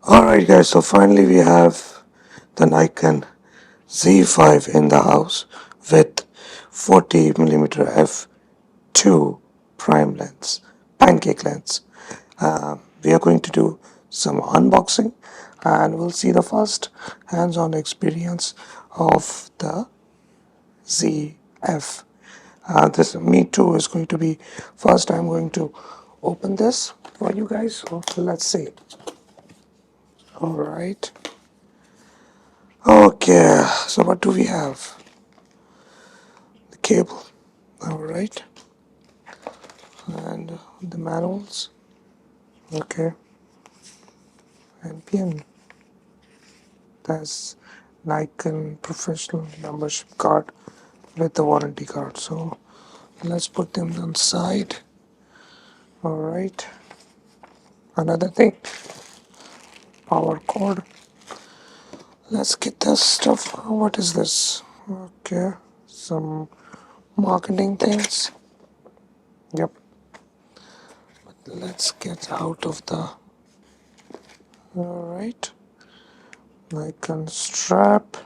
Alright guys, so finally we have the Nikon Z5 in the house with 40mm f2 prime lens, pancake lens. We are going to do some unboxing and we'll see the first hands-on experience of the ZF. This me too is going to be first. I'm going to open this for you guys. So let's see. All right. Okay. So what do we have? The cable. All right. And the manuals. Okay. And pin. That's Nikon professional membership card with the warranty card. So let's put them on side. All right. Another thing, power cord. Let's get this stuff. What is this? Okay, some marketing things. Yep. Let's get out of the. Alright. Nikon strap.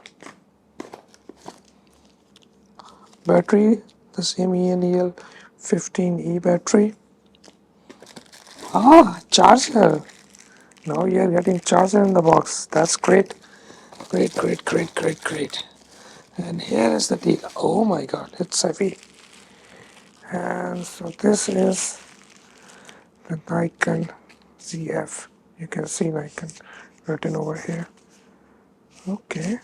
Battery. The same ENEL 15E battery. Charger. Now you're getting charger in the box. That's great. Great. And here is the deal. Oh my god, it's heavy. And so this is the Nikon Zf. You can see Nikon written over here. Okay.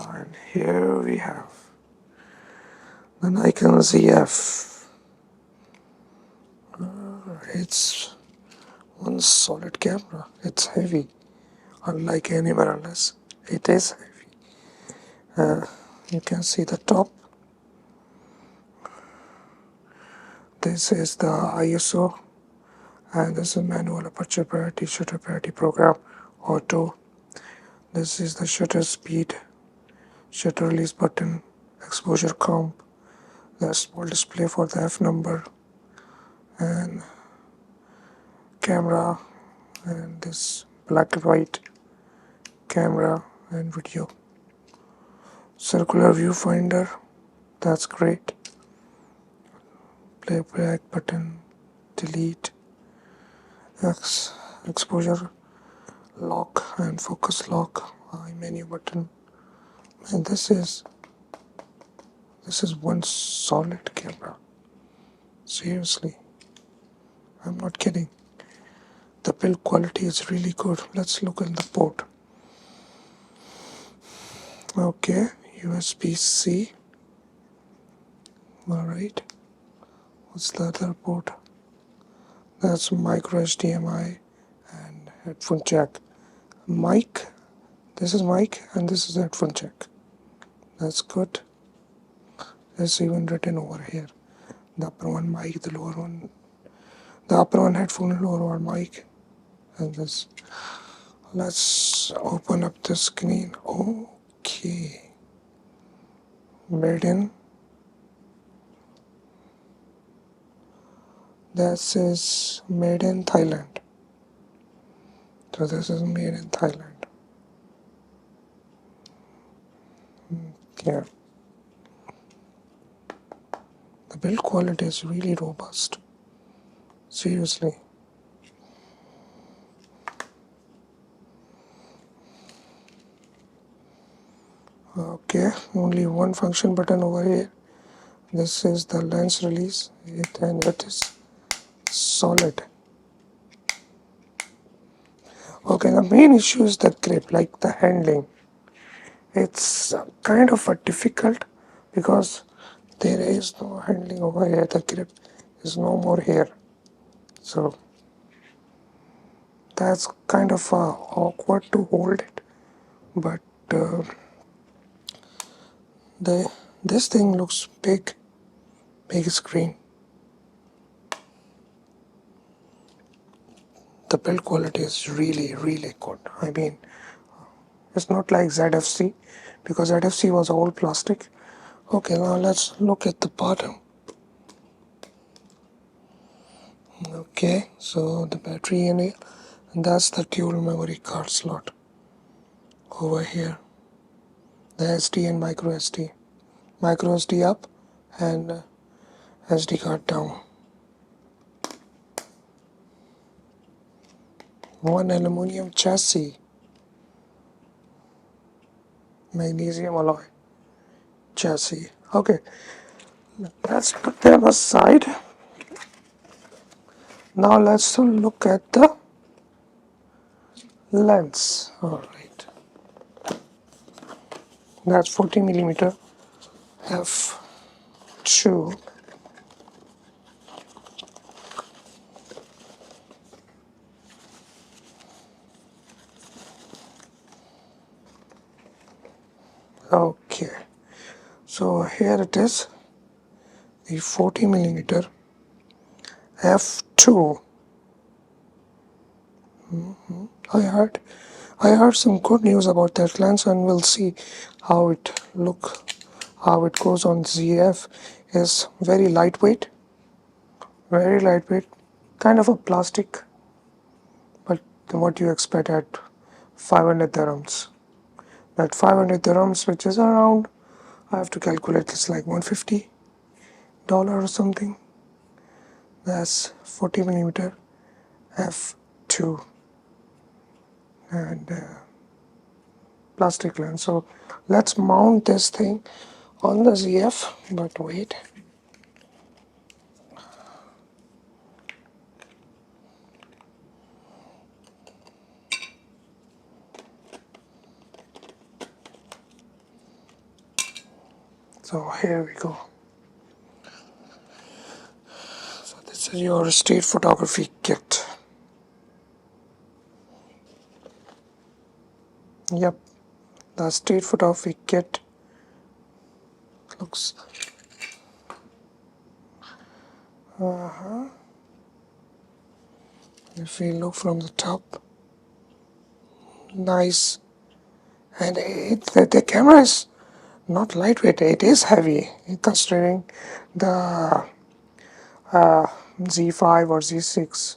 And here we have the Nikon Zf. It's one solid camera. It's heavy, unlike any mirrorless. It is heavy. You can see the top. This is the ISO, and this is manual aperture priority, shutter priority program, auto. This is the shutter speed, shutter release button, exposure comp, the small display for the F number, and camera, and this black and white camera and video. Circular viewfinder, that's great. Playback button, delete, exposure lock and focus lock, menu button. And this is one solid camera. Seriously, I'm not kidding. The build quality is really good. Let's look in the port. Okay, USB-C. Alright. What's the other port? That's micro HDMI and headphone jack. Mic. This is mic and this is headphone jack. That's good. It's even written over here. The upper one mic, the lower one. The upper one headphone, lower one mic. And this. Let's open up the screen. Okay. Made in. This is made in Thailand. So this is made in Thailand. Yeah. The build quality is really robust. Seriously. Okay, only one function button over here. This is the lens release, and it is solid. Okay, the main issue is the grip, like the handling. It's kind of difficult because there is no handling over here. The grip is no more here, so that's kind of awkward to hold it. But this thing looks big screen. The build quality is really good. I mean, it's not like ZFC, because ZFC was all plastic. Okay, now let's look at the bottom. Okay, so the battery in it, and that's the dual memory card slot over here. The SD and micro SD. Micro SD up and SD card down. One aluminum chassis, magnesium alloy chassis. Okay, let's put them aside. Now let's look at the lens. Alright, that's 40mm f2. Okay, so here it is, the 40mm f2. I heard some good news about that lens, and we'll see how it goes on ZF. Is very lightweight, kind of a plastic, but what you expect at 500 dirhams. That 500 dirhams, which is around, I have to calculate, it's like $150 or something. That's 40mm f2 and plastic lens. So let's mount this thing on the ZF, but wait. So here we go. So this is your street photography kit. Yep, the street photography kit looks if we look from the top, nice. And the camera is not lightweight, it is heavy considering the Z5 or Z6.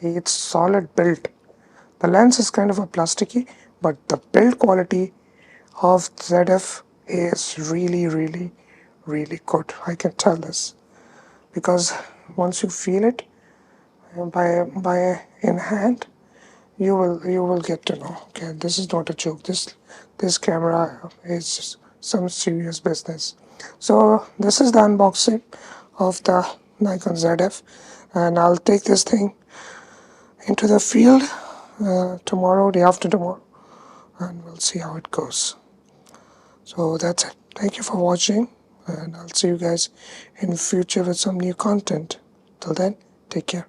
It's solid built. The lens is kind of a plasticky, but the build quality of ZF is really, really, really good. I can tell this because once you feel it by in hand, you will get to know. Okay, this is not a joke. This camera is some serious business. So this is the unboxing of the Nikon Zf, and I'll take this thing into the field tomorrow, day after tomorrow, and we'll see how it goes. So that's it. Thank you for watching, and I'll see you guys in future with some new content. Till then, take care.